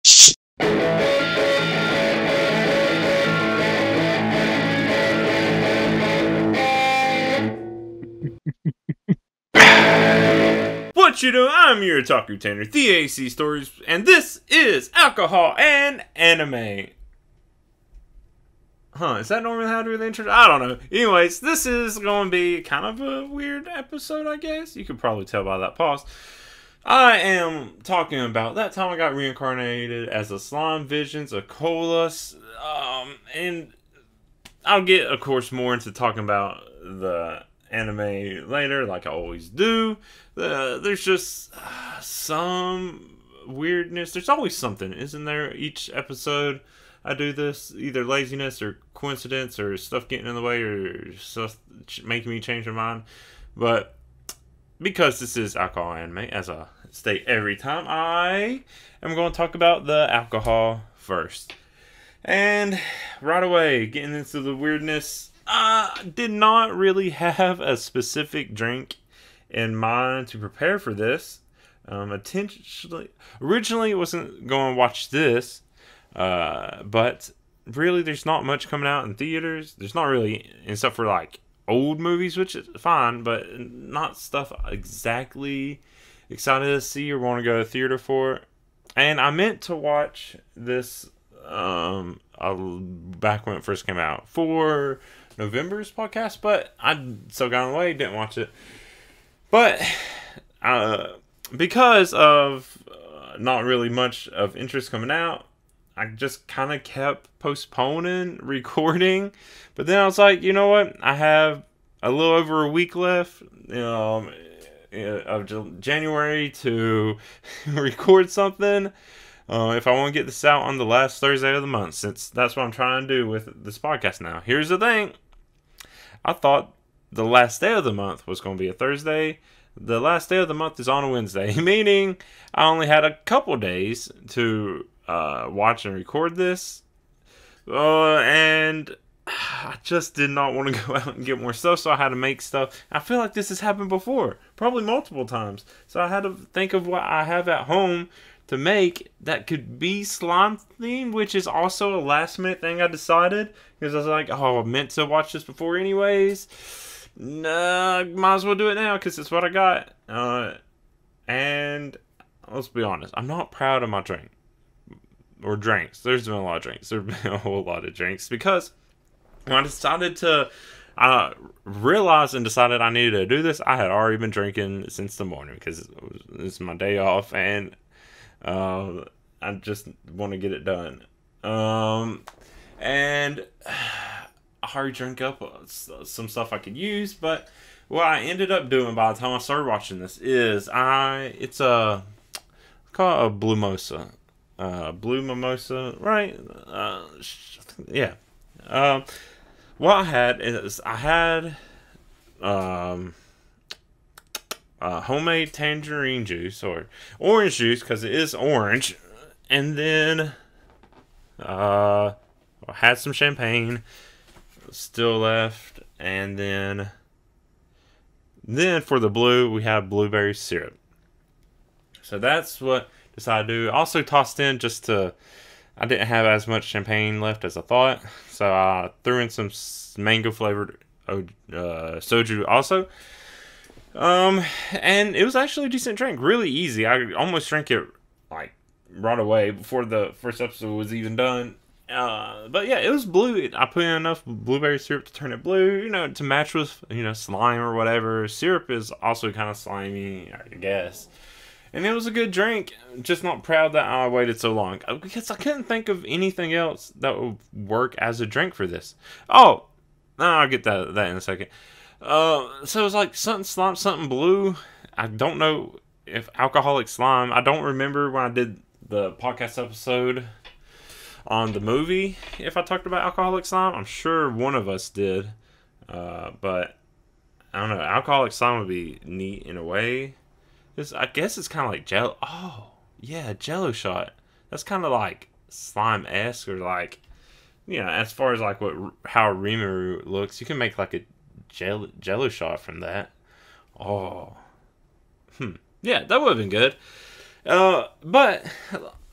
What you doing? I'm your otaku tainer, theacstories, and this is Alcohol and Anime. Is that normally how to do the intro? I don't know. Anyways, this is going to be kind of a weird episode, I guess. You could probably tell by that pause. I am talking about that time I got reincarnated as a slime visions of Coleus. And I'll get, of course, more into talking about the anime later, like I always do. There's just some weirdness. There's always something, isn't there? Each episode I do this, either laziness or coincidence or stuff getting in the way or stuff making me change my mind. But because this is alcohol anime, as I state every time, I am going to talk about the alcohol first. And right away, getting into the weirdness, I did not really have a specific drink in mind to prepare for this. Originally, I wasn't going to watch this, but really, there's not much coming out in theaters. There's not really, except for like old movies, which is fine, but not stuff exactly excited to see or want to go to the theater for. And I meant to watch this back when it first came out for November's podcast, but I still got in the way, didn't watch it. But because of not really much of interest coming out, I just kind of kept postponing recording. But then I was like, you know what? I have a little over a week left of January to record something. If I want to get this out on the last Thursday of the month, since that's what I'm trying to do with this podcast now. Here's the thing. I thought the last day of the month was going to be a Thursday. The last day of the month is on a Wednesday, meaning I only had a couple days to watch and record this. And I just did not want to go out and get more stuff, so I had to make stuff. I feel like this has happened before, probably multiple times. So I had to think of what I have at home to make that could be slime themed, which is also a last minute thing I decided, because I was like, oh, I meant to watch this before anyways. Nah, might as well do it now because it's what I got. And let's be honest, I'm not proud of my drink or drinks. There's been a lot of drinks. There's been a whole lot of drinks because when I decided to realized and decided I needed to do this, I had already been drinking since the morning because it's my day off and I just want to get it done. And I already drank up some stuff I could use, but what I ended up doing by the time I started watching this is it's called a Blue Mimosa. Blue Mimosa, right? Yeah. What I had is homemade tangerine juice or orange juice because it is orange, and then I had some champagne still left, and then for the blue we have blueberry syrup. So that's what I decided to do. Also tossed in I didn't have as much champagne left as I thought, so I threw in some mango flavored soju also. And it was actually a decent drink, really easy. I almost drank it like right away before the first episode was even done. But yeah, it was blue. I put in enough blueberry syrup to turn it blue, to match with, slime or whatever. Syrup is also kind of slimy, I guess. And it was a good drink. Just not proud that I waited so long because I couldn't think of anything else that would work as a drink for this. Oh, no, I'll get that in a second. So it was like something slime, something blue. I don't know if alcoholic slime. I don't remember when I did the podcast episode on the movie if I talked about alcoholic slime. I'm sure one of us did. But I don't know. Alcoholic slime would be neat in a way. I guess it's kind of like Jello. Oh, yeah, Jello shot. That's kind of like slime-esque or like, as far as like how rimiru looks, you can make like a Jello shot from that. Oh, yeah, that would have been good. But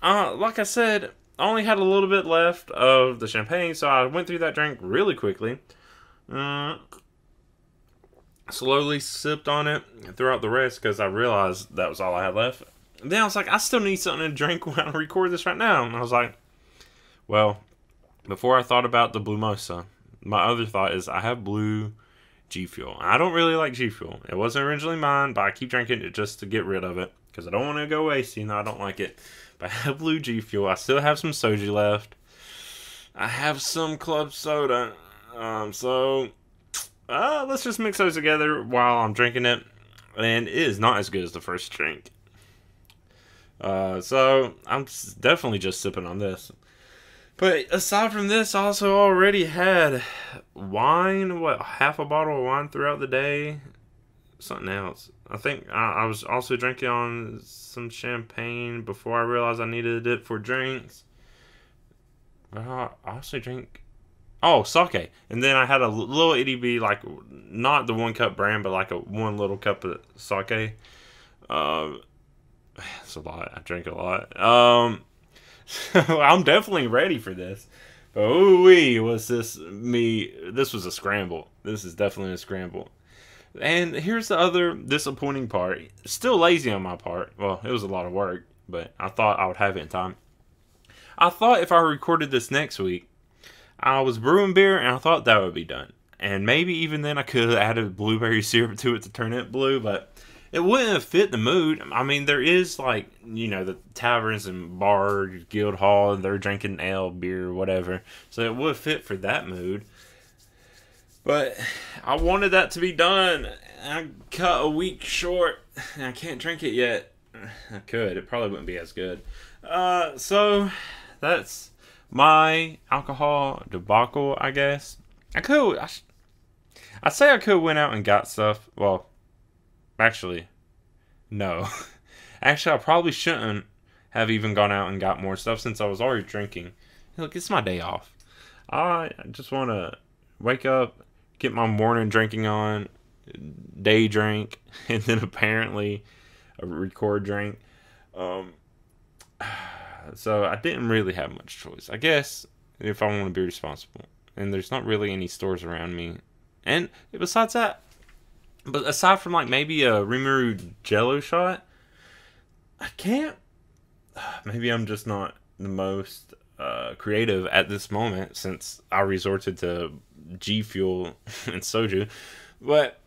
like I said, I only had a little bit left of the champagne, so I went through that drink really quickly. Slowly sipped on it throughout the rest because I realized that was all I had left. Then I was like, I still need something to drink when I record this right now. And I was like, well, before I thought about the Blue Mosa, my other thought is I have blue G Fuel. I don't really like G Fuel. It wasn't originally mine, but I keep drinking it just to get rid of it because I don't want to go waste. You know, I don't like it. But I have blue G Fuel. I still have some soju left. I have some club soda. So let's just mix those together while I'm drinking it. And it is not as good as the first drink. So I'm definitely just sipping on this. But aside from this, I also already had wine, half a bottle of wine throughout the day. Something else. I think I was also drinking on some champagne before I realized I needed it for drinks. I also drink, sake. And then I had a little itty bitty, like, not the 1 cup brand, but like one little cup of sake. It's a lot. I drink a lot. I'm definitely ready for this. But ooh-wee, was this me? This was a scramble. This is definitely a scramble. And here's the other disappointing part. Still lazy on my part. Well, it was a lot of work, but I thought I would have it in time. I thought if I recorded this next week, I was brewing beer, and I thought that would be done. And maybe even then I could have added blueberry syrup to it to turn it blue, but it wouldn't have fit the mood. I mean, there is, like, you know, the taverns and bars, guild hall, and they're drinking ale, beer, whatever. So it would fit for that mood. But I wanted that to be done. I cut a week short, and I can't drink it yet. I could. It probably wouldn't be as good. So that's my alcohol debacle, I guess. I'd say I could have went out and got stuff. Well, actually, no. Actually, I probably shouldn't have even gone out and got more stuff since I was already drinking. Look, it's my day off. I just want to wake up, get my morning drinking on, day drink, and then apparently a record drink. So I didn't really have much choice, I guess, if I want to be responsible. And there's not really any stores around me. And besides that, but aside from like maybe a rimiru jello shot, I can't. Maybe I'm just not the most creative at this moment since I resorted to G Fuel and soju. But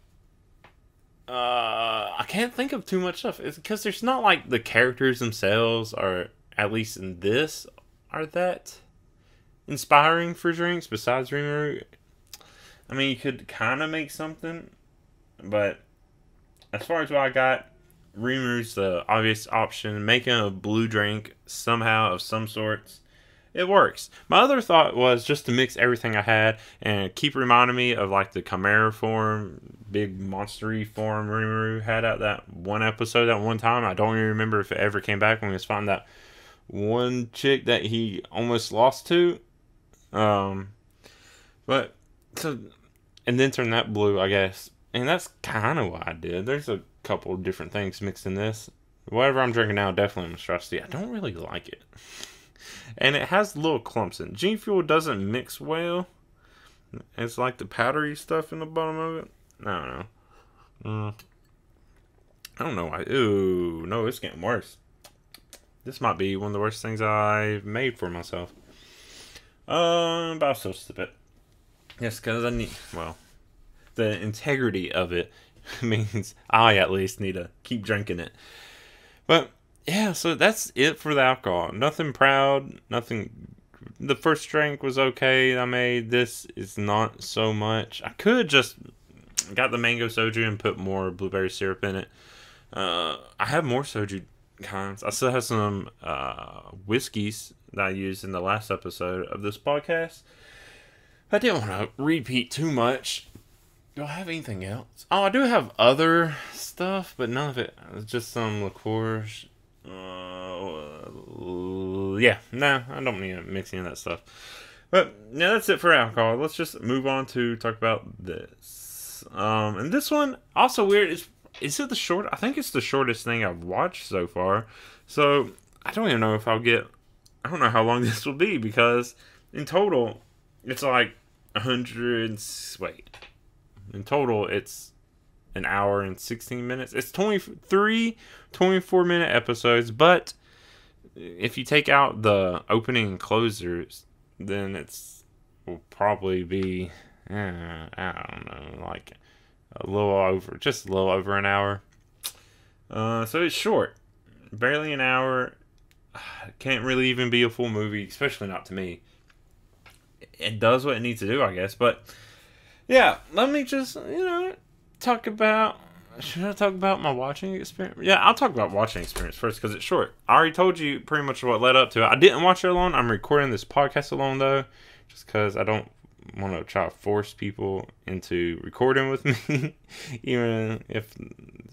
I can't think of too much stuff. It's because there's not like the characters themselves are, at least in this, are that inspiring for drinks besides Rimiru. I mean, you could kind of make something, but as far as what I got, Rimiru's the obvious option. Making a blue drink somehow of some sorts, it works. My other thought was just to mix everything I had and keep reminding me of like the Chimera form, big monstery form Rimiru had at that one episode that one time. I don't even remember if it ever came back when we was finding that one chick that he almost lost to. But so, and then turn that blue, I guess. And that's kind of what I did. There's a couple of different things mixed in this. Whatever I'm drinking now, definitely monstrosity. I don't really like it. And it has little clumps in it. G Fuel doesn't mix well. It's like the powdery stuff in the bottom of it. I don't know. I don't know why. Ooh, no, it's getting worse. This might be one of the worst things I've made for myself. But I'll still sip it. Yes, because I need, well, the integrity of it means I at least need to keep drinking it. But yeah, so that's it for the alcohol. Nothing proud, nothing. The first drink was okay I made. This is not so much. I could just got the mango soju and put more blueberry syrup in it. I have more soju kinds. I still have some whiskeys that I used in the last episode of this podcast. I didn't want to repeat too much. Do I have anything else? Oh, I do have other stuff, but none of it. It's just some liqueurs. Yeah, nah, I don't need to mix any of that stuff. But yeah, that's it for alcohol. Let's just move on to talk about this. And this one, also weird. Is it the short? I think it's the shortest thing I've watched so far. So I don't even know if I'll get. I don't know how long this will be because in total, it's like 100. Wait. In total, it's an hour and 16 minutes. It's 23 24-minute episodes, but if you take out the opening and closers, then it's will probably be I don't know, like just a little over an hour. So it's short, barely an hour. Can't really even be a full movie, especially not to me. It does what it needs to do, I guess. But yeah, let me just talk about. Should I talk about my watching experience? Yeah, I'll talk about watching experience first because it's short. I already told you pretty much what led up to it. I didn't watch it alone. I'm recording this podcast alone, though, just because I don't want to try to force people into recording with me, even if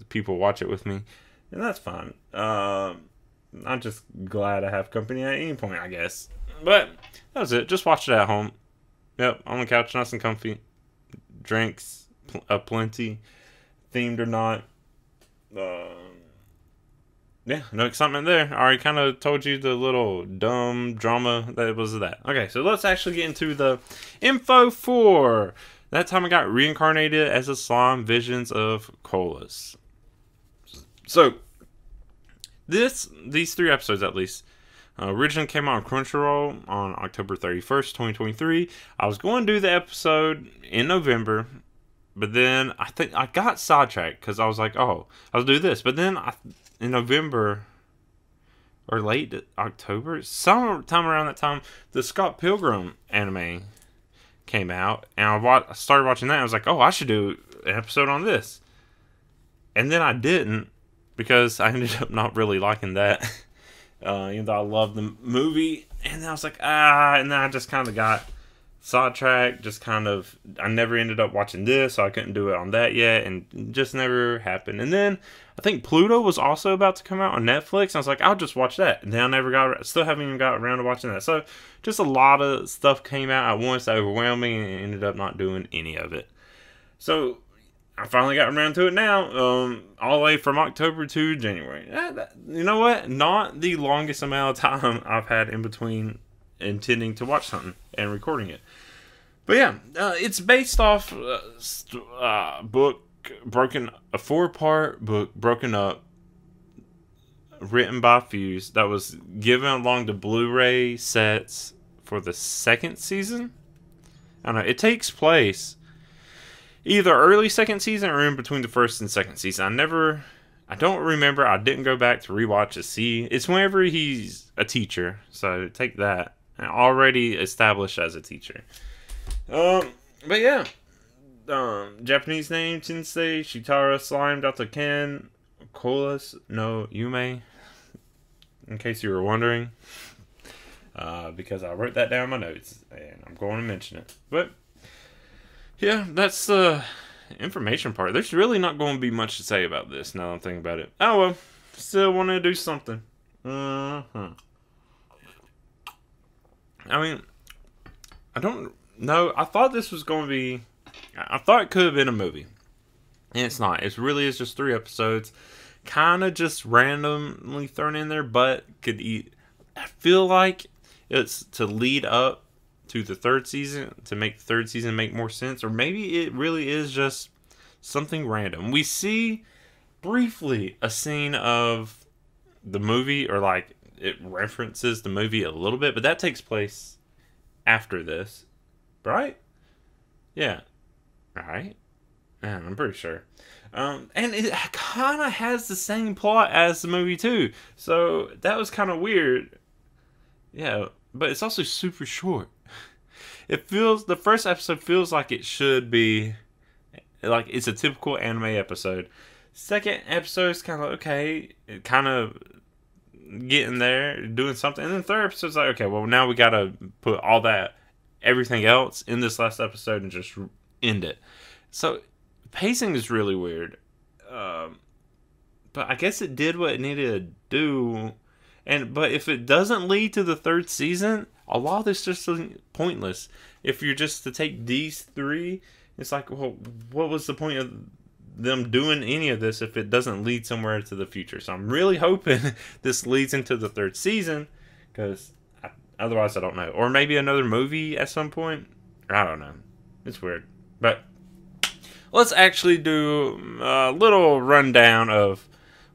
people watch it with me. And that's fine. I'm just glad I have company at any point, I guess. But that was it. Just watch it at home. Yep, on the couch, nice and comfy. Drinks aplenty. Themed or not. Yeah, no excitement there. I already kind of told you the little dumb drama that was that. Okay, so let's actually get into the info for that time I got reincarnated as a slime, visions of Coleus. So, these 3 episodes at least, originally came out on Crunchyroll on October 31st, 2023. I was going to do the episode in November, but then I think I got sidetracked because I was like, oh, I'll do this. But then in November or late October, sometime around that time, the Scott Pilgrim anime came out, and I started watching that. And I was like, oh, I should do an episode on this. And then I didn't because I ended up not really liking that, even though I loved the movie. And then I was like, and then I just kind of got sidetracked, I never ended up watching this, so I couldn't do it on that yet, and it just never happened. And then I think Pluto was also about to come out on Netflix, and I was like, I'll just watch that. And then still haven't even got around to watching that. So just a lot of stuff came out at once that overwhelmed me, and ended up not doing any of it. So I finally got around to it now, all the way from October to January. You know what? Not the longest amount of time I've had in between intending to watch something and recording it. But yeah, it's based off a 4-part book broken up, written by Fuse, that was given along the Blu-ray sets for the 2nd season. I don't know, it takes place either early 2nd season or in between the 1st and 2nd season. I don't remember. I didn't go back to rewatch to see. It's whenever he's a teacher, so take that. Already established as a teacher. But yeah. Japanese name, Tensei Shitara Slime Dr. Ken Coleus no Yume. In case you were wondering. Because I wrote that down in my notes, and I'm going to mention it. But yeah, that's the information part. There's really not going to be much to say about this now that I'm thinking about it. Oh well, still want to do something. I mean, I don't know. I thought this was going to be. I thought it could have been a movie, and it's not. It really is just 3 episodes, kind of just randomly thrown in there. But I feel like it's to lead up to the 3rd season, to make the 3rd season make more sense, or maybe it really is just something random. We see briefly a scene of the movie, or like it references the movie a little bit, but that takes place after this, right? Yeah, right. Man, I'm pretty sure. And it kind of has the same plot as the movie too, so that was kind of weird. Yeah, but it's also super short. The first episode feels like it should be, like it's a typical anime episode. 2nd episode is kind of okay, kind of getting there, doing something. And then 3rd episode's like, okay, well now we gotta put everything else in this last episode and just end it. So pacing is really weird. But I guess it did what it needed to do. But if it doesn't lead to the 3rd season, a lot of this just is pointless. If you're just to take these 3, it's like, well, what was the point of them doing any of this if it doesn't lead somewhere to the future. So I'm really hoping this leads into the 3rd season, because otherwise I don't know. Or maybe another movie at some point. I don't know. It's weird. But let's actually do a little rundown of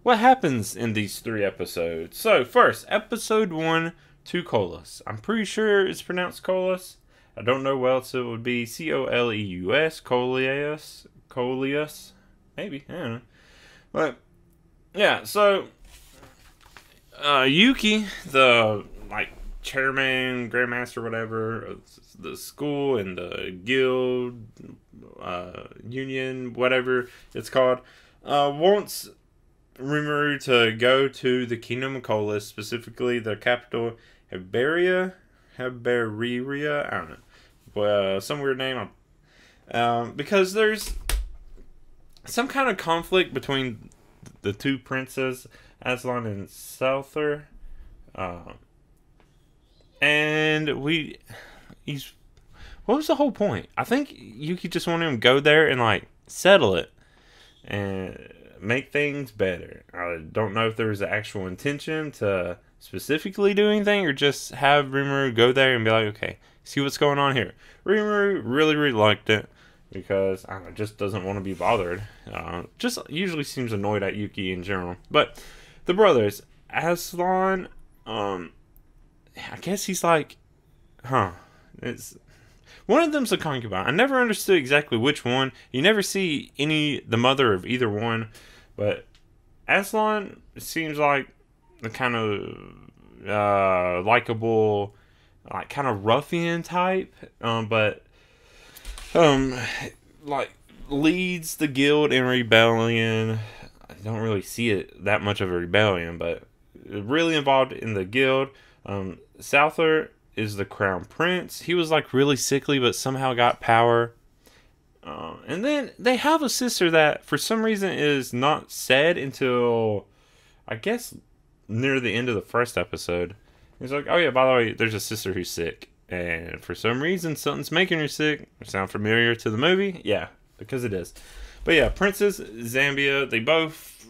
what happens in these 3 episodes. So first, episode 1, to Coleus. I'm pretty sure it's pronounced Coleus. I don't know what else it would be. Coleus, Coleus, maybe, I don't know. But yeah, so Yuki, the chairman, grandmaster, whatever, of the school and the guild, union, whatever it's called, wants Rimiru to go to the kingdom of Coleus, specifically the capital Hiberia, I don't know, but some weird name. Because there's some kind of conflict between the 2 princes, Aslan and Souther, and what was the whole point? I think Yuki just wanted him to go there and settle it and make things better. I don't know if there was an actual intention to specifically do anything, or just have Rimuru go there and be like, okay, see what's going on here. Rimuru really reluctant, because I don't know, just doesn't want to be bothered. Just usually seems annoyed at Yuki in general. But the brothers, Aslan, I guess he's it's one of them's a concubine. I never understood exactly which one. You never see the mother of either one, but Aslan seems like the kind of likable, kind of ruffian type, but leads the guild in rebellion. I don't really see it that much of a rebellion, but really involved in the guild. Souther is the crown prince. He was really sickly, but somehow got power. And then they have a sister that for some reason is not said until, I guess, near the end of the 1st episode. He's like, oh yeah, by the way, there's a sister who's sick, and for some reason something's making her sick. Sound familiar to the movie? Yeah, because it is. But yeah, Princess Zambia, they both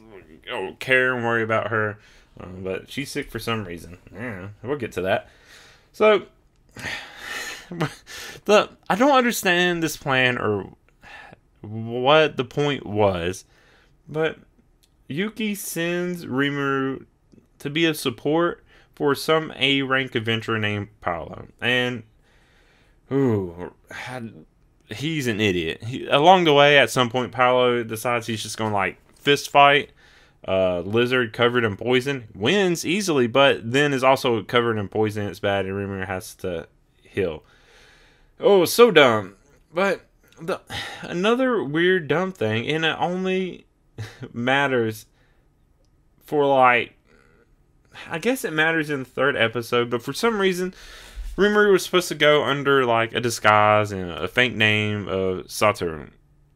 care and worry about her, but she's sick for some reason. Yeah, we'll get to that. So I don't understand this plan or what the point was, but Yuki sends Rimuru to be a support for some A-rank adventurer named Paulo. And he's an idiot. Along the way, at some point, Paulo decides he's just going to fist fight lizard covered in poison. Wins easily, but then is also covered in poison. It's bad, and Rimuru has to heal. Oh, so dumb. But another weird dumb thing, and it only matters for I guess it matters in the 3rd episode, but for some reason Rimuru was supposed to go under a disguise and a fake name of Satoru.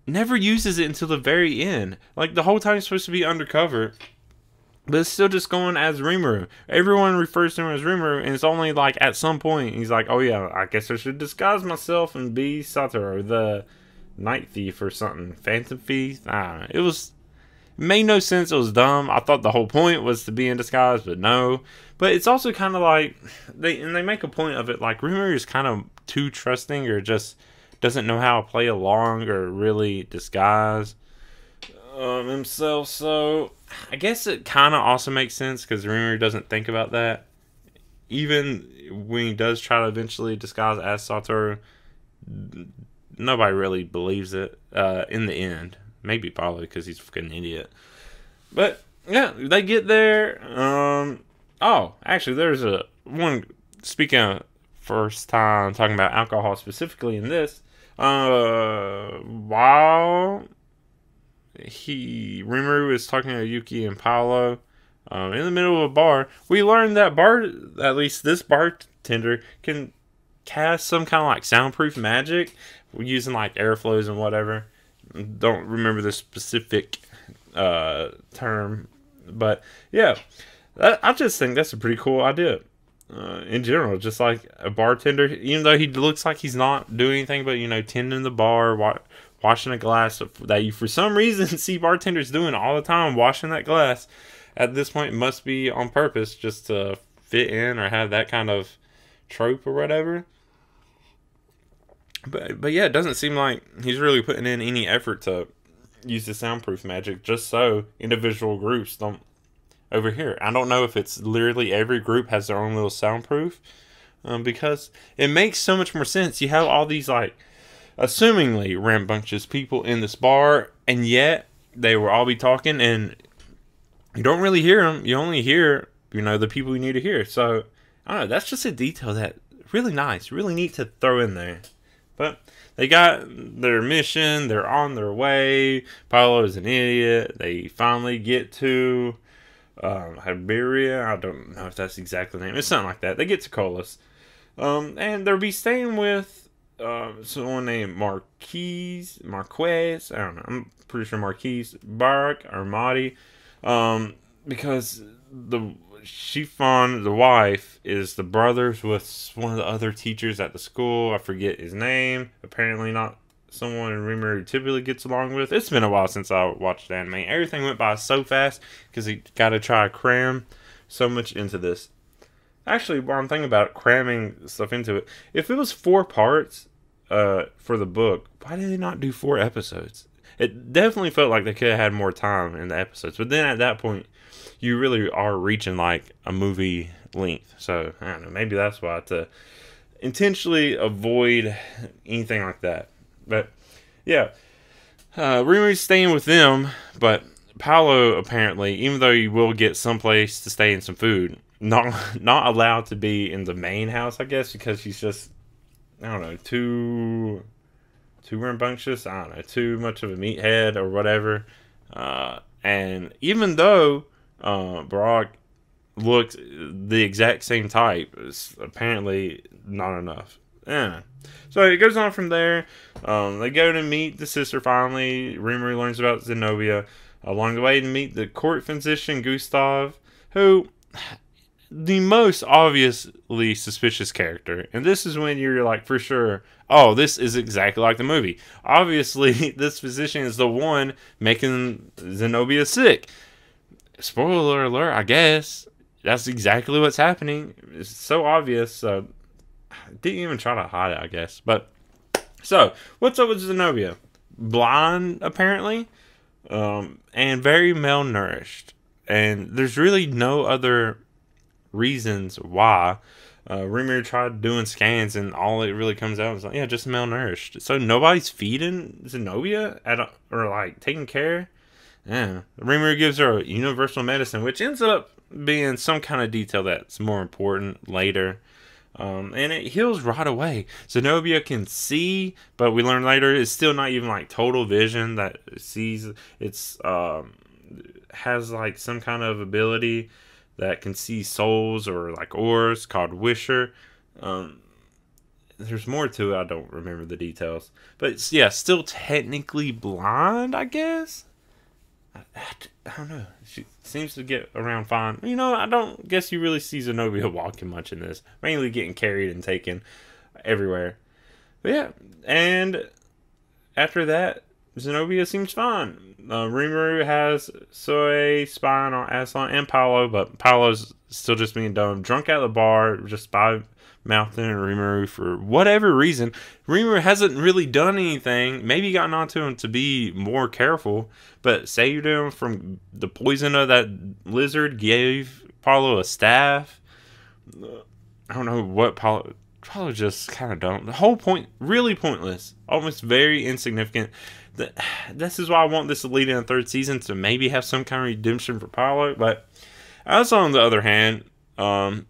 Never uses it until the very end. The whole time he's supposed to be undercover, but it's still just going as Rimuru. Everyone refers to him as Rimuru, and it's only at some point he's like, oh yeah, I guess I should disguise myself and be Satoru, the night thief or something. Phantom thief? I don't know. It made no sense. It was dumb. I thought the whole point was to be in disguise, but no. But it's also kind of they make a point of it, Rimuru is kind of too trusting, or just doesn't know how to play along or really disguise himself. So I guess it kind of also makes sense, because Rimuru doesn't think about that. Even when he does try to eventually disguise as Satoru, nobody really believes it in the end. Maybe Paulo, because he's a fucking idiot. But yeah, they get there. Actually, there's one. Speaking of first time talking about alcohol specifically in this, while Rimuru is talking to Yuki and Paulo in the middle of a bar, we learn that at least this bartender can cast some kind of soundproof magic using airflows and whatever. Don't remember the specific term, but yeah, I just think that's a pretty cool idea. In general, just a bartender, even though he looks like he's not doing anything but tending the bar, washing a glass that you for some reason see bartenders doing all the time, washing that glass. At this point, it must be on purpose just to fit in or have that kind of trope or whatever. But yeah, it doesn't seem like he's really putting in any effort to use the soundproof magic just so individual groups don't overhear. I don't know if it's literally every group has their own little soundproof, because it makes so much more sense. You have all these like assumingly rambunctious people in this bar, and yet they will all be talking, and you don't really hear them. You only hear, you know, the people you need to hear. So I don't know. That's just a detail that really nice, really neat to throw in there. But they got their mission. They're on their way. Paulo is an idiot. They finally get to Iberia. I don't know if that's exactly the name. It's something like that. They get to Coleus. And they'll be staying with someone named Marquez. I don't know. I'm pretty sure Marquez. Barak or Mahdi. Because the Chiffon, the wife, is the brothers with one of the other teachers at the school. I forget his name. Apparently not someone Rimiru typically gets along with. It's been a while since I watched anime. Everything went by so fast because he got to try to cram so much into this. Actually, while I'm thinking about it, cramming stuff into it, if it was 4 parts for the book, why did they not do 4 episodes? It definitely felt like they could have had more time in the episodes. But then at that point, you really are reaching like a movie length. So, I don't know. Maybe that's why, to intentionally avoid anything like that. But, yeah. Rimiru's staying with them. But Paulo, apparently, even though you will get someplace to stay and some food, not allowed to be in the main house, I guess, because he's just, I don't know, too rambunctious. I don't know, too much of a meathead or whatever. And even though Barak looked the exact same type, it's apparently not enough. Yeah. So it goes on from there. They go to meet the sister finally. Rimuru learns about Zenobia. Along the way, to meet the court physician Gustav, who, the most obviously suspicious character. And this is when you're like, for sure, oh, this is exactly like the movie. Obviously, this physician is the one making Zenobia sick. Spoiler alert, I guess. That's exactly what's happening. It's so obvious. So, I didn't even try to hide it, I guess. But, so, what's up with Zenobia? Blind, apparently. And very malnourished. And there's really no other reasons why. Rimuru tried doing scans, and all it really comes out is like, yeah, just malnourished. So nobody's feeding Zenobia or like taking care. Yeah, Rimuru gives her a universal medicine, which ends up being some kind of detail that's more important later. And it heals right away. Zenobia can see, but we learn later it's still not even like total vision that sees. It's has like some kind of ability that can see souls or like auras called Wisher. There's more to it. I don't remember the details. But it's, yeah, still technically blind, I guess. I don't know. She seems to get around fine. You know, I don't guess you really see Zenobia walking much in this. Mainly getting carried and taken everywhere. But yeah, and after that, Zenobia seems fine. Rimuru has Soe, Spine on Aslan, and Paulo, but Paulo's still just being dumb. Drunk at the bar, just by mouthing Rimuru for whatever reason. Rimuru hasn't really done anything. Maybe gotten onto him to be more careful, but saved him from the poison of that lizard, gave Paulo a staff. I don't know what Paulo just kind of dumb. The whole point, really pointless. Almost very insignificant. This is why I want this to lead in the 3rd season, to maybe have some kind of redemption for Paulo. But Aslan, on the other hand,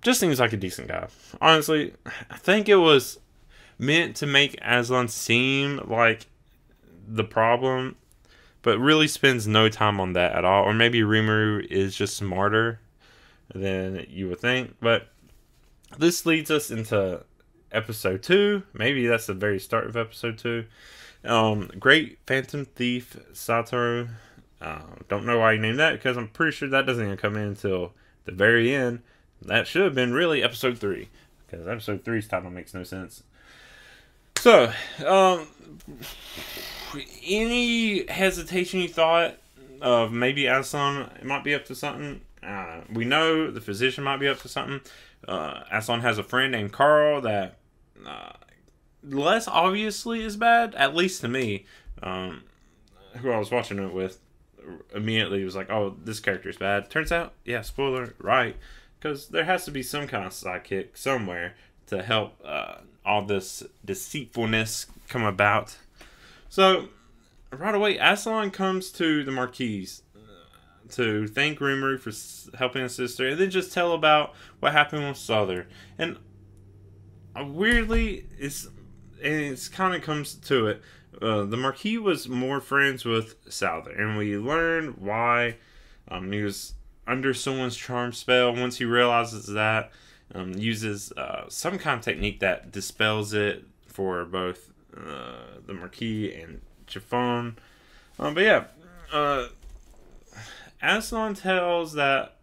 just seems like a decent guy. Honestly, I think it was meant to make Aslan seem like the problem, but really spends no time on that at all. Or maybe Rimuru is just smarter than you would think. But this leads us into episode 2. Maybe that's the very start of episode 2. Great Phantom Thief Satoru. Don't know why you named that, because I'm pretty sure that doesn't even come in until the very end. That should have been really episode 3, because episode 3's title makes no sense. So, any hesitation you thought of maybe Aslan might be up to something, we know the physician might be up to something. Aslan has a friend named Carl that less obviously is bad, at least to me. Who I was watching it with immediately was like, oh, this character is bad. Turns out, yeah, spoiler, right. Because there has to be some kind of sidekick somewhere to help all this deceitfulness come about. So, right away, Aslan comes to the Marquise to thank Rimiru for helping his sister, and then just tell about what happened with Souther. And weirdly, it's kind of comes to it. The Marquis was more friends with Souther, and we learned why he was under someone's charm spell. Once he realizes that, uses some kind of technique that dispels it for both the Marquis and Chiffon. But yeah, Aslan tells that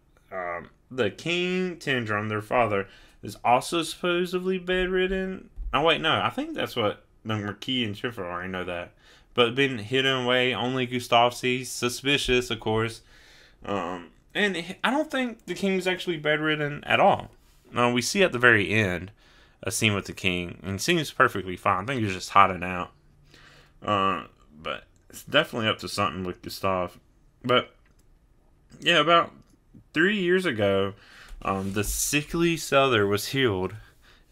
the King Tendron, their father, is also supposedly bedridden. Oh wait, no, I think that's what the Marquis and Chiffon already know that. But been hidden away, only Gustav sees. Suspicious, of course. And I don't think the King's actually bedridden at all. No, we see at the very end a scene with the King, and he seems perfectly fine. I think he's just hiding out. But it's definitely up to something with Gustav. But yeah, about 3 years ago, the sickly Souther was healed.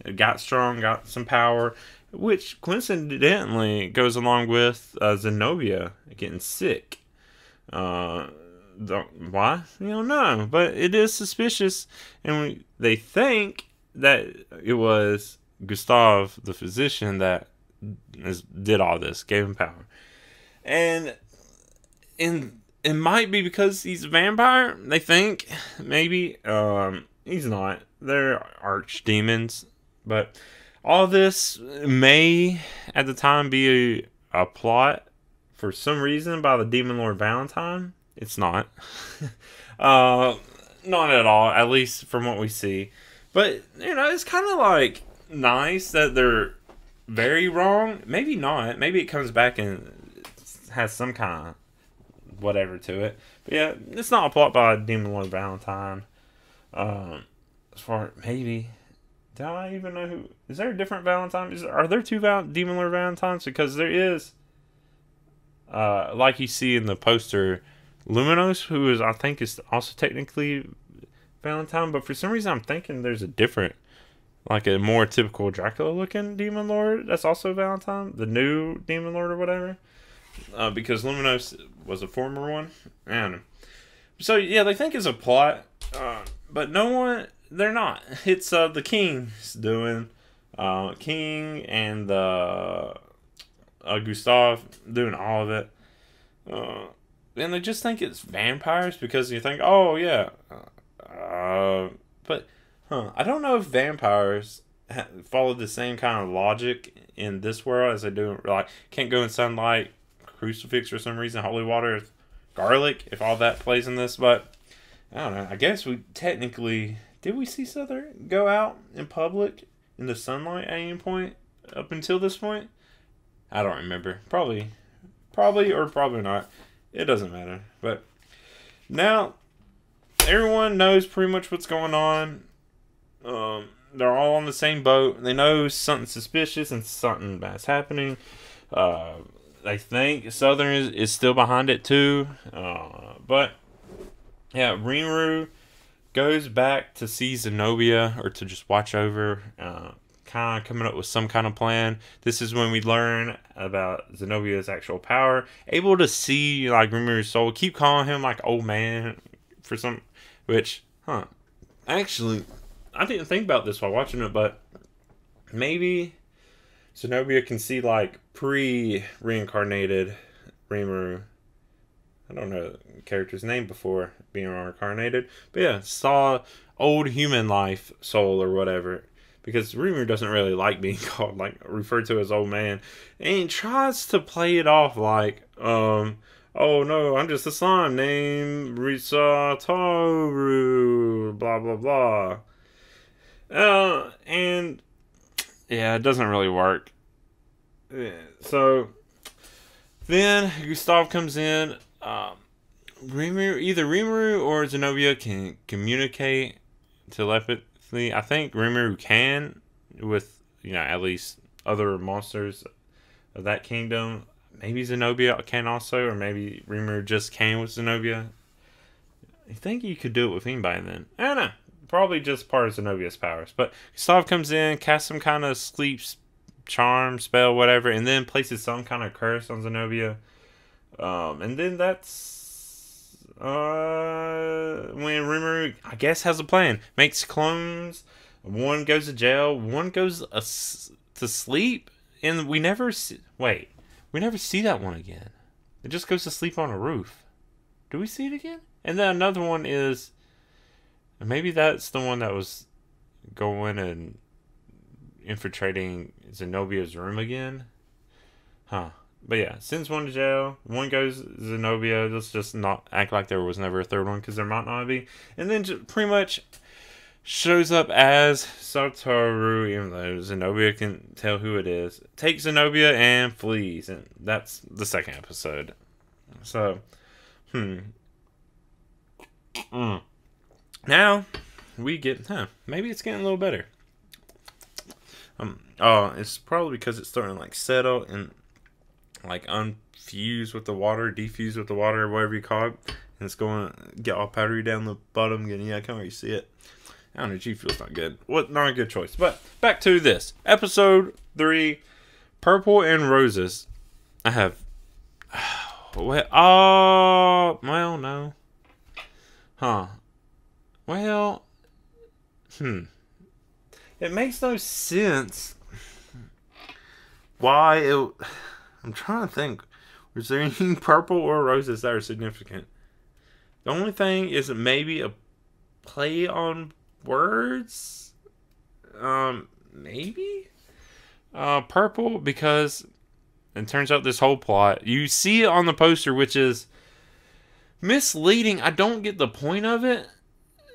It got strong, got some power, which coincidentally goes along with Zenobia getting sick. Why? You don't know, but it is suspicious, and they think that it was Gustav, the physician, that did all this, gave him power. And it might be because he's a vampire, they think. Maybe. He's not. They're archdemons. But all this may, at the time, be a plot for some reason by the Demon Lord Valentine. It's not. Not at all, at least from what we see. But, it's kind of like nice that they're very wrong. Maybe not. Maybe it comes back and has some kind of whatever to it. But yeah, it's not a plot by Demon Lord Valentine. As far maybe. Do I even know who? Is there a different Valentine? Are there two Demon Lord Valentines? Because there is, like you see in the poster, Luminos, who I think is also technically Valentine, but for some reason I'm thinking there's a different, like a more typical Dracula looking Demon Lord that's also Valentine, the new Demon Lord or whatever, because Luminos was a former one. I don't know. So yeah, they think it's a plot, but no one. They're not. It's the King's doing. King and Gustav doing all of it. And they just think it's vampires because you think, oh yeah. But I don't know if vampires follow the same kind of logic in this world as they do. Like, can't go in sunlight, crucifix for some reason, holy water, garlic, if all that plays in this. But I don't know. I guess we technically. Did we see Souther go out in public in the sunlight at any point up until this point? I don't remember. Probably or probably not. It doesn't matter. But now everyone knows pretty much what's going on. They're all on the same boat. They know something suspicious and something bad's happening. They think Southern is still behind it too. But yeah, Rimiru goes back to see Zenobia, or to just watch over, kind of coming up with some kind of plan. This is when we learn about Zenobia's actual power. Able to see, like, Rimiru's soul. Keep calling him, like, old man for some... Which, actually, I didn't think about this while watching it, but maybe Zenobia can see, like, pre-reincarnated Rimiru. I don't know the character's name before being reincarnated. But yeah, saw old human life soul or whatever. Because Rimiru doesn't really like being called, like, referred to as old man. And he tries to play it off like, oh no, I'm just a slime named Risatoru, blah blah blah. And yeah, it doesn't really work. So Then Gustav comes in. Either Rimiru or Zenobia can communicate telepathically. I think Rimiru can with, at least other monsters of that kingdom. Maybe Zenobia can also, or maybe Rimuru just can with Zenobia. I think you could do it with anybody then. I don't know. Probably just part of Zenobia's powers. But Gustav comes in, casts some kind of sleep charm, spell, whatever, and then places some kind of curse on Zenobia. And then that's when Rimuru, I guess, has a plan. Makes clones. One goes to jail. One goes to sleep. And we never see... Wait. We never see that one again. It just goes to sleep on a roof. Do we see it again? And then another one is... Maybe that's the one that was going and infiltrating Zenobia's room again. Huh. But yeah, sends one to jail. One goes Zenobia. Let's just not act like there was never a third one, because there might not be. And then just pretty much shows up as Satoru, even though Zenobia can tell who it is. Takes Zenobia and flees. And that's the second episode. So, Now, we get, maybe it's getting a little better. It's probably because it's starting to, like, settle and, like, unfuse with the water, defuse with the water, or whatever you call it. And it's going to get all powdery down the bottom. I can't really see it. I don't know, G feels not good. Not a good choice. But back to this. Episode 3, Purple and Roses. I have... well, no. Huh. Well... It makes no sense why it... I'm trying to think. Was there any purple or roses that are significant? The only thing is maybe a play on words? Maybe? Purple, because it turns out this whole plot, you see it on the poster, which is misleading. I don't get the point of it,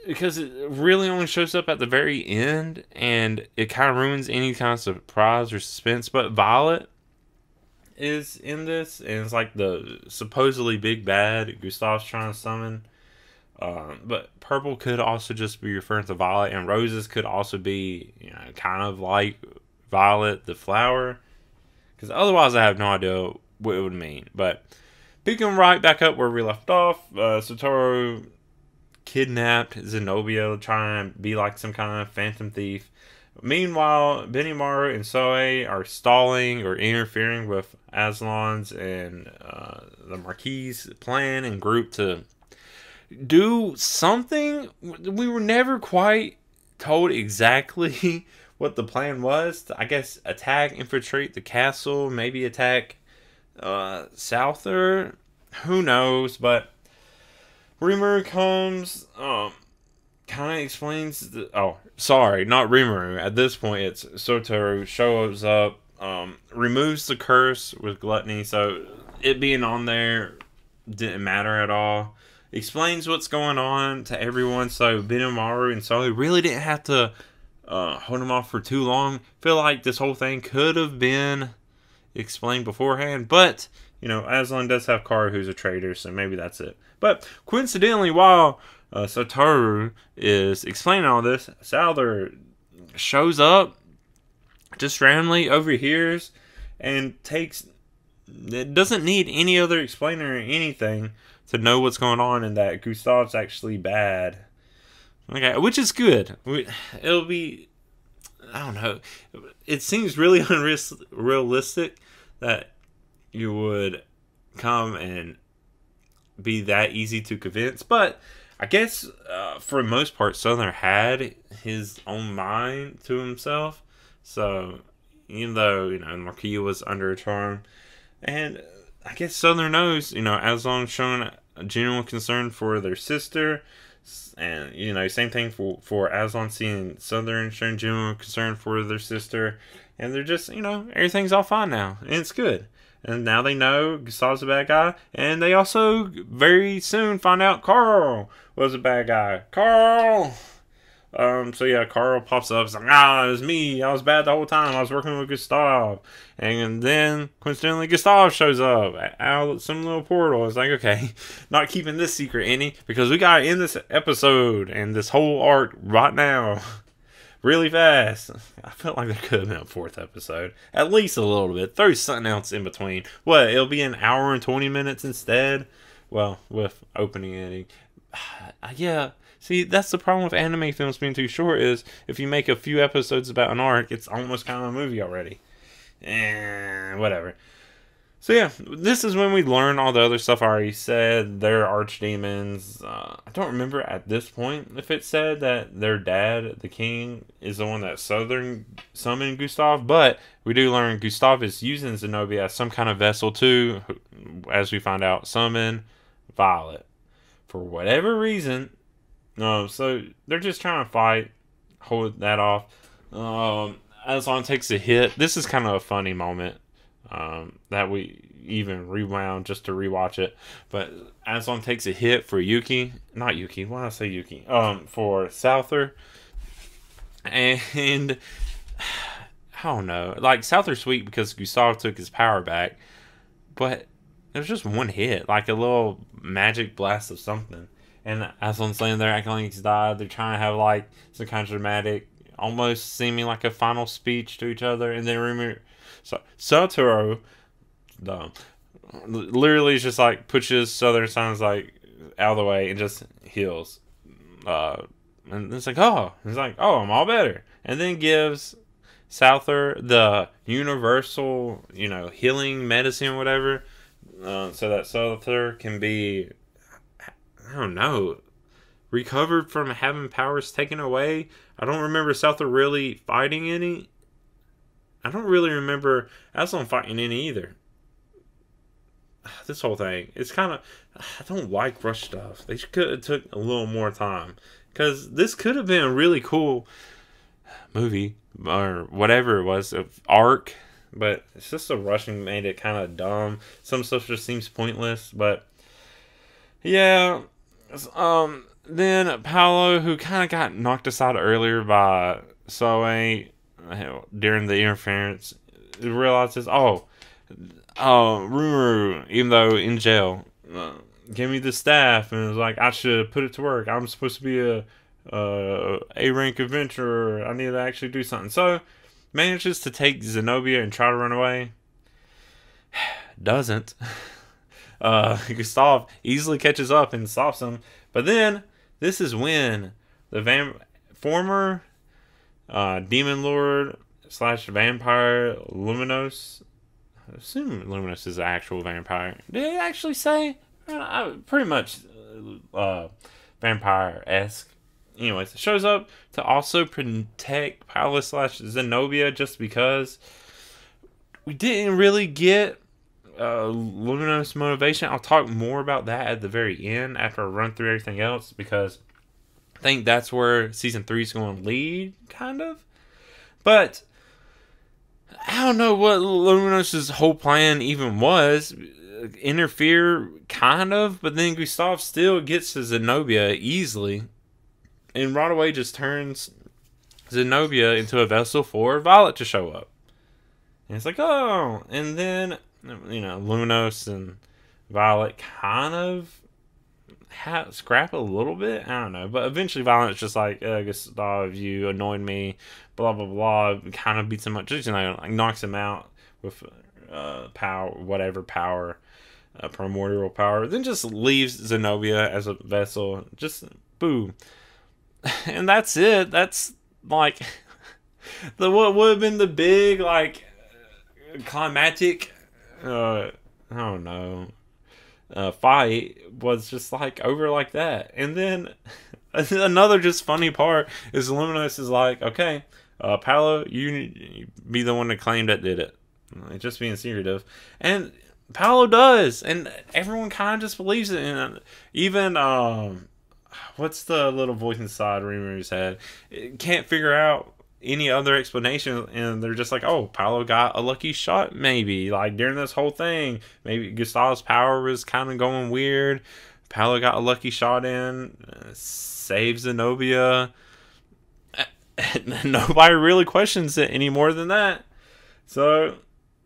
because it really only shows up at the very end, and it kind of ruins any kind of surprise or suspense. But Violet is in this, and it's like the supposedly big bad Gustav's trying to summon. But purple could also just be referring to Violet, and roses could also be, kind of like Violet, the flower. Because otherwise, I have no idea what it would mean. But picking right back up where we left off, Satoru kidnapped Zenobia, trying to be like some kind of phantom thief. Meanwhile, Benimaru and Soe are stalling or interfering with Aslan's and the Marquis' plan and group to do something. We were never quite told exactly what the plan was. I guess attack, infiltrate the castle, maybe attack Souther. Who knows? But Rimuru comes, kind of explains sorry, not Rimuru. At this point, it's Satoru shows up, removes the curse with gluttony, so it being on there didn't matter at all. Explains what's going on to everyone, so Benimaru and Soe really didn't have to hold him off for too long. Feel like this whole thing could have been explained beforehand, but Aslan does have Kara, who's a traitor, so maybe that's it. But coincidentally, while Satoru is explaining all this, Souther shows up, just randomly overhears, and it doesn't need any other explainer or anything to know what's going on, and that Gustav's actually bad. Okay, which is good. It'll be, I don't know, it seems really unrealistic that you would come and be that easy to convince, but I guess for the most part, Southern had his own mind to himself. So even though Marquis was under a charm, and I guess Southern knows, Aslan showing a genuine concern for their sister, and same thing for Aslan seeing Southern showing genuine concern for their sister, and they're just everything's all fine now, and it's good. And now they know Gustav's a bad guy. And they also very soon find out Carl was a bad guy. Carl! So yeah, Carl pops up. It's like, it was me. I was bad the whole time. I was working with Gustav. And then, coincidentally, Gustav shows up out of some little portal. It's like, okay, not keeping this secret any, because we gotta end this episode and this whole arc right now. Really fast. I felt like there could have been a 4th episode. At least a little bit. Throw something else in between. What, it'll be an hour and 20 minutes instead? Well, with opening ending. Yeah. See, that's the problem with anime films being too short, is if you make a few episodes about an arc, it's almost kind of a movie already. Whatever. So yeah, this is when we learn all the other stuff I already said. They're archdemons. I don't remember at this point if it said that their dad, the king, is the one that summoned Gustav, but we do learn Gustav is using Zenobia as some kind of vessel to, as we find out, summon Violet. For whatever reason. So they're just trying to fight, hold that off. Aslan takes a hit. This is kind of a funny moment. That we even rewound just to rewatch it. But Aslan takes a hit for Yuki. Not Yuki. Why did I say Yuki? For Souther. And I don't know. Like, Souther's sweet because Gustav took his power back. But there's just one hit. Like a little magic blast of something. And Aslan's laying there acting like he's died. They're trying to have like some kind of dramatic, almost seeming like a final speech to each other. And then remember, Satoru, literally just like pushes Southern Sun's like out of the way and just heals. And it's like, I'm all better. And then gives Souther the universal, healing medicine or whatever, so that Souther can be, I don't know, recovered from having powers taken away. I don't remember Souther really fighting any. I don't really remember Aslan fighting any either. This whole thing, it's kind of, I don't like rush stuff. They could have took a little more time, because this could have been a really cool movie or whatever it was, of arc, but it's just the rushing made it kind of dumb. Some stuff just seems pointless, but yeah. Then Paulo, who kind of got knocked aside earlier by Soe during the interference, realizes, Rimiru, even though in jail, gave me the staff and was like, I should put it to work. I'm supposed to be a rank adventurer. I need to actually do something. So manages to take Zenobia and try to run away. Doesn't. Gustav easily catches up and stops him. But then, this is when the former demon lord / vampire Luminos, I assume Luminos is the actual vampire. Did it actually say? Pretty much vampire-esque. Anyways, shows up to also protect Paulo / Zenobia, just because we didn't really get Luminous motivation. I'll talk more about that at the very end after I run through everything else, because I think that's where season 3 is going to lead, kind of. But I don't know what Luminous's whole plan even was. Interfere, kind of, but then Gustav still gets to Zenobia easily, and right away just turns Zenobia into a vessel for Violet to show up. And it's like, and then Luminos and Violet kind of scrap a little bit. I don't know. But eventually Violet's just like, Gustav, you annoyed me, blah, blah, blah. Kind of beats him up. Just, like knocks him out with power, whatever power, primordial power. Then just leaves Zenobia as a vessel. Just, boom. And that's it. That's, like, what would have been the big, like, climactic, I don't know, fight was just like over like that. And then another just funny part is Luminous is like, okay, Paulo, you be the one to claim that did it. Just being secretive. And Paulo does, and everyone kind of just believes it. And even what's the little voice inside Rimiru's head? It can't figure out any other explanation, and they're just like, Paulo got a lucky shot, maybe, like during this whole thing. Maybe Gustav's power was kind of going weird. Paulo got a lucky shot in, saves Zenobia. And nobody really questions it any more than that. So,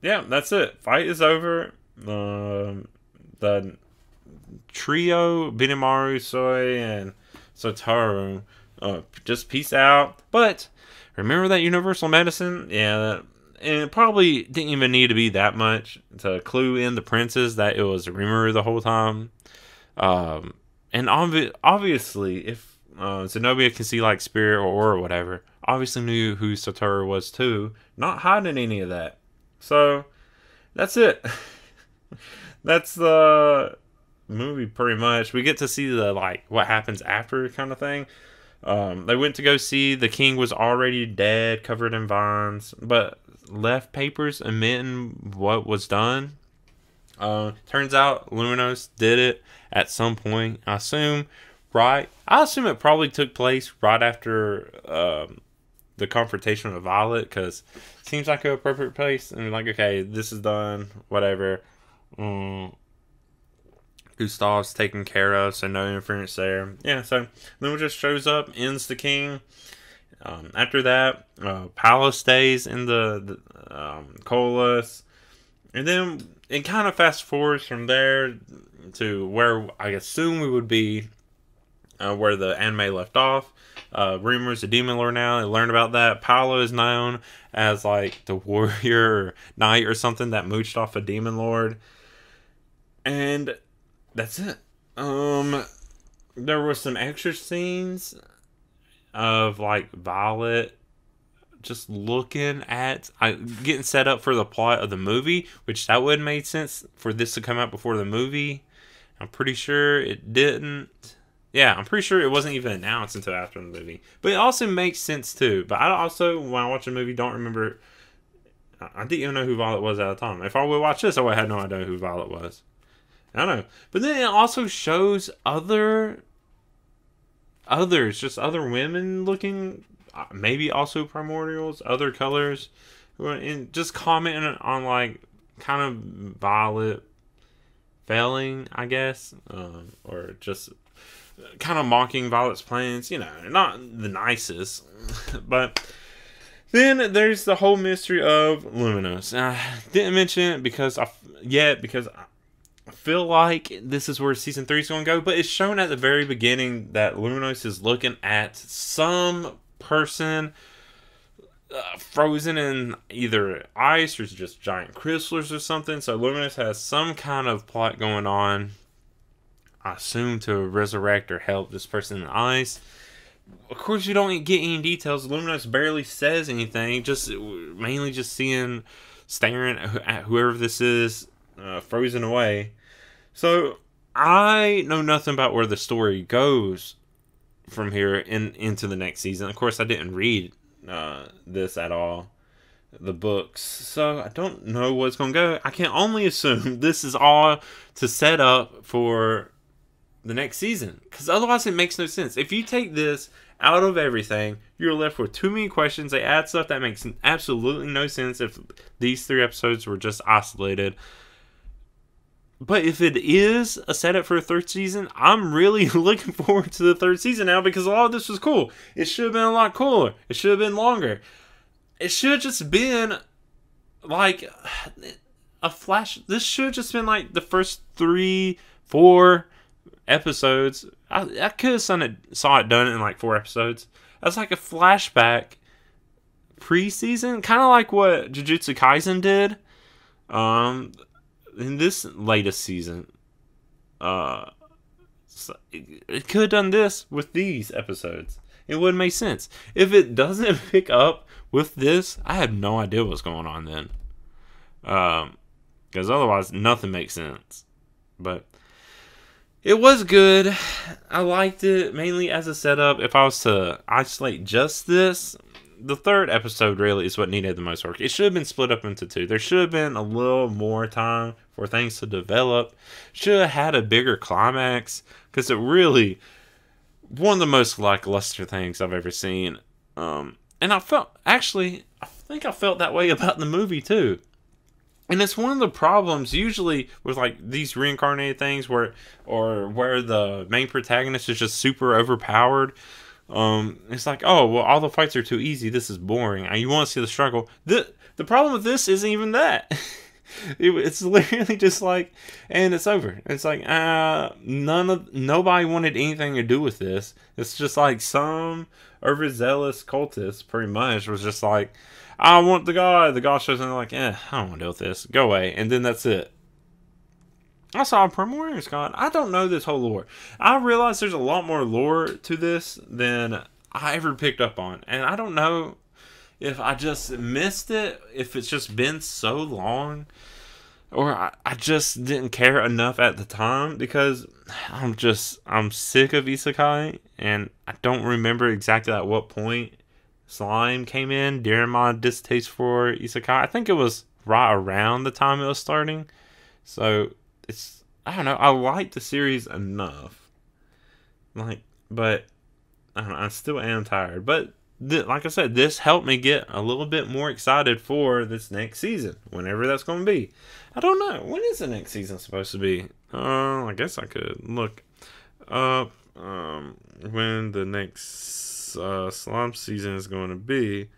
yeah, that's it. Fight is over. The trio, Benimaru, Soy, and Sotaro, just peace out. But remember that universal medicine? Yeah, and it probably didn't even need to be that much to clue in the princes that it was Rimiru the whole time. And obviously, if Zenobia can see like spirit or aura or whatever, obviously knew who Sotaro was too, not hiding any of that. So that's it. That's the movie pretty much. We get to see the like what happens after kind of thing. They went to go see the king was already dead, covered in vines, but left papers admitting what was done. Turns out Luminos did it at some point. I assume it probably took place right after the confrontation with Violet, because it seems like an appropriate place. And like, okay, this is done, whatever. Gustav's taken care of, so no interference there. Yeah, so Luma just shows up, ends the king. After that, Paulo stays in the Coleus. And then it kind of fast forwards from there to where I assume we would be where the anime left off. Rimru's a demon lord now. I learned about that. Paulo is known as like the warrior or knight or something that mooched off a demon lord. And that's it. There were some extra scenes of like Violet just looking at getting set up for the plot of the movie, which that would have made sense for this to come out before the movie. I'm pretty sure it didn't. Yeah, I'm pretty sure it wasn't even announced until after the movie. But it also makes sense too. But I also, when I watch a movie, don't remember. I didn't even know who Violet was at the time. If I would watch this, I would have no idea who Violet was. I don't know. But then it also shows others, just other women looking, maybe also primordials, other colors, and just commenting on like kind of Violet failing, I guess, or just kind of mocking Violet's plans. You know, not the nicest. But then there's the whole mystery of Luminos. I didn't mention it because I feel like this is where season 3 is going to go, but it's shown at the very beginning that Luminos is looking at some person frozen in either ice or just giant crystals or something. So Luminos has some kind of plot going on, I assume, to resurrect or help this person in the ice. Of course, you don't get any details. Luminos barely says anything, just mainly just staring at whoever this is, frozen away. So I know nothing about where the story goes from here into the next season. Of course, I didn't read this at all, the books, so I don't know what's going to go. I can only assume this is all to set up for the next season, because otherwise it makes no sense. If you take this out of everything, you're left with too many questions. They add stuff that makes absolutely no sense if these 3 episodes were just isolated. But if it is a setup for a 3rd season, I'm really looking forward to the 3rd season now, because a lot of this was cool. It should have been a lot cooler. It should have been longer. It should have just been like a flash. This should have just been like the first 3-4 episodes. I could have saw it done in like 4 episodes. That's like a flashback pre-season, kind of like what Jujutsu Kaisen did. In this latest season, it could have done this with these episodes. It wouldn't make sense. If it doesn't pick up with this, I have no idea what's going on then. Because otherwise, nothing makes sense. But it was good. I liked it, mainly as a setup. If I was to isolate just this, the 3rd episode really is what needed the most work. It should have been split up into 2. There should have been a little more time for things to develop. Should have had a bigger climax, because it really one of the most lackluster things I've ever seen. And I think I felt that way about the movie too. And it's one of the problems usually with like these reincarnated things where the main protagonist is just super overpowered. It's like, oh, well, all the fights are too easy. This is boring. And you want to see the struggle. The problem with this isn't even that. It's literally just like, and it's over. It's like, nobody wanted anything to do with this. It's just like some overzealous cultist, pretty much, was just like, I want the god. The god shows up and they're like, I don't want to deal with this. Go away. And then that's it. I saw a Primordial's God. I don't know this whole lore. I realize there's a lot more lore to this than I ever picked up on. And I don't know if I just missed it, if it's just been so long, or I just didn't care enough at the time, because I'm sick of isekai, and I don't remember exactly at what point slime came in during my distaste for isekai. I think it was right around the time it was starting. So I don't know, I like the series enough, but I don't know, I still am tired. But like I said, this helped me get a little bit more excited for this next season, whenever that's going to be. I don't know, when is the next season supposed to be? I guess I could look up when the next slime season is going to be.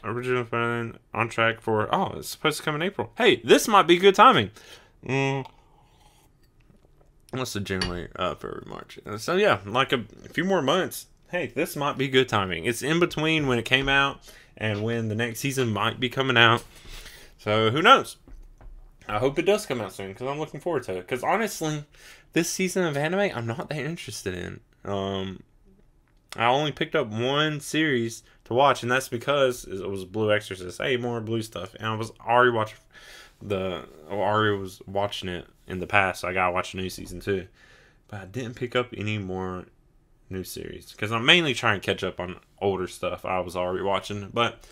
Original fan on track for, it's supposed to come in April. Hey, this might be good timing. What's the January, February, March? So yeah, like a few more months. Hey, this might be good timing. It's in between when it came out and when the next season might be coming out. So who knows? I hope it does come out soon, because I'm looking forward to it. Because honestly, this season of anime, I'm not that interested in. I only picked up one series to watch, and that's because it was Blue Exorcist. Hey, more blue stuff. And I was already watching Ari was watching it in the past, so I gotta watch the new season too. But I didn't pick up any more new series, because I'm mainly trying to catch up on older stuff I was already watching. But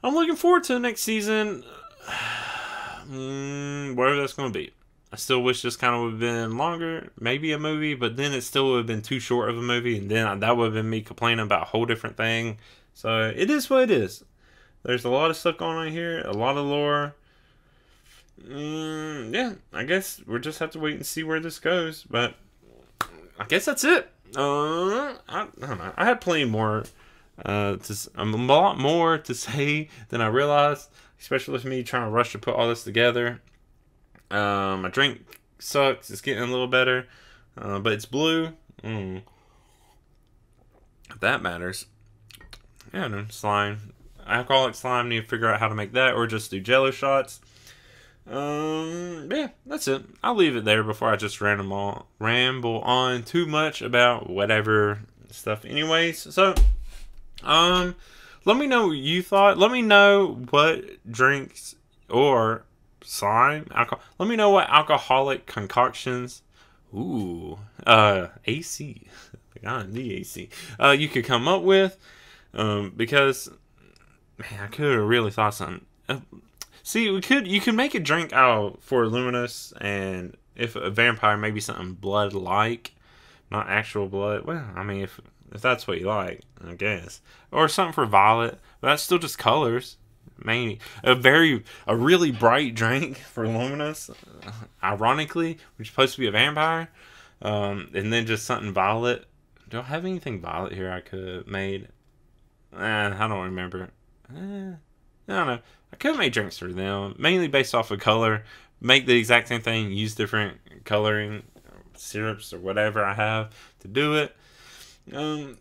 I'm looking forward to the next season. Whatever that's going to be. I still wish this kind of would have been longer, maybe a movie, but then it still would have been too short of a movie, and then that would have been me complaining about a whole different thing. So it is what it is. There's a lot of stuff going on here, a lot of lore. Yeah, I guess we'll just have to wait and see where this goes, but I guess that's it. I don't know. I had plenty more, a lot more to say than I realized, especially with me trying to rush to put all this together. My drink sucks. It's getting a little better, but it's blue. If that matters. Yeah, no, slime. Alcoholic slime, need to figure out how to make that, or just do jello shots. Yeah, that's it. I'll leave it there before I just ramble on too much about whatever stuff anyways. So, let me know what you thought. Let me know what drinks or slime, alcohol. Let me know what alcoholic concoctions, AC, God, the AC, you could come up with, because, man, I could have really thought something. See, you could make a drink out for Luminous, and if a vampire, maybe something blood-like, not actual blood. Well, I mean, if that's what you like, I guess, or something for Violet, but that's still just colors. Mainly a really bright drink for Luminous, ironically, which is supposed to be a vampire, and then just something violet. Do I have anything violet here I could have made? I don't remember. I don't know. I could have made drinks for them, mainly based off of color. Make the exact same thing, use different coloring syrups or whatever I have to do it. And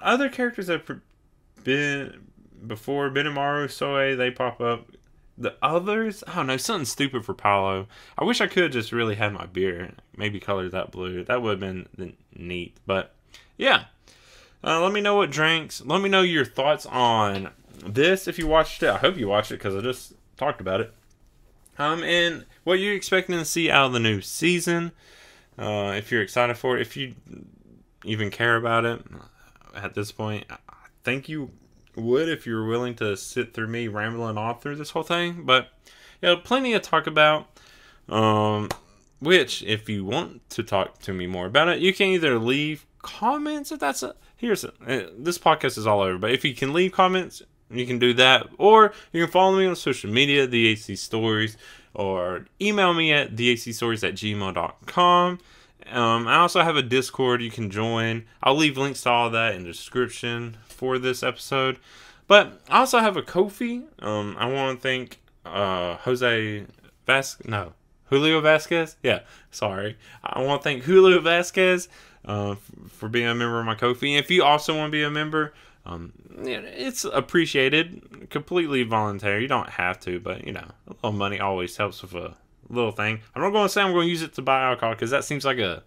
other characters have been before, Benimaru, Soe, they pop up. The others, I don't know, something stupid for Paulo. I wish I could have just really had my beer, maybe colored that blue. That would have been neat. But yeah, let me know what drinks. Let me know your thoughts on this if you watched it. I hope you watched it, because I just talked about it. And what you're expecting to see out of the new season. If you're excited for it, if you even care about it at this point, I think you would if you're willing to sit through me rambling off through this whole thing. But yeah, plenty to talk about. Which, if you want to talk to me more about it, you can either leave comments. If that's this podcast is all over, but if you can leave comments, you can do that, or you can follow me on social media, theacstories, or email me at theacstories@gmail.com. I also have a Discord you can join. I'll leave links to all that in the description for this episode. But I also have a Ko-fi. I want to thank Julio Vasquez. Yeah, sorry. I want to thank Julio Vasquez for being a member of my Ko-fi. If you also want to be a member, it's appreciated. Completely voluntary. You don't have to, but a little money always helps with a little thing. I'm not going to say I'm going to use it to buy alcohol because that seems like a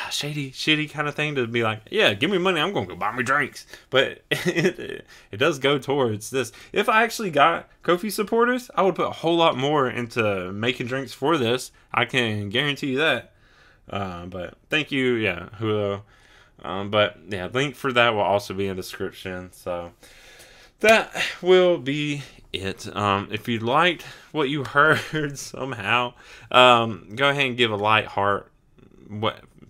shitty kind of thing to be like, yeah, give me money, I'm going to go buy me drinks. But it does go towards this. If I actually got Ko-fi supporters, I would put a whole lot more into making drinks for this. I can guarantee you that. But thank you, yeah, Julio. But yeah, link for that will also be in the description. So that will be it. If you liked what you heard somehow, go ahead and give a light heart,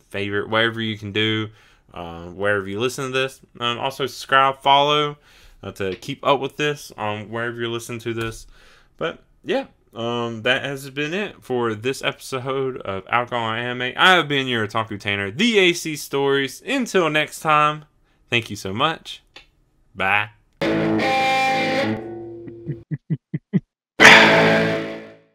favorite, whatever you can do, wherever you listen to this. Also subscribe, follow to keep up with this wherever you're listening to this. But yeah, that has been it for this episode of Alcohol and Anime. I have been your otaku Tanner, the AC Stories. Until next time, thank you so much. Bye.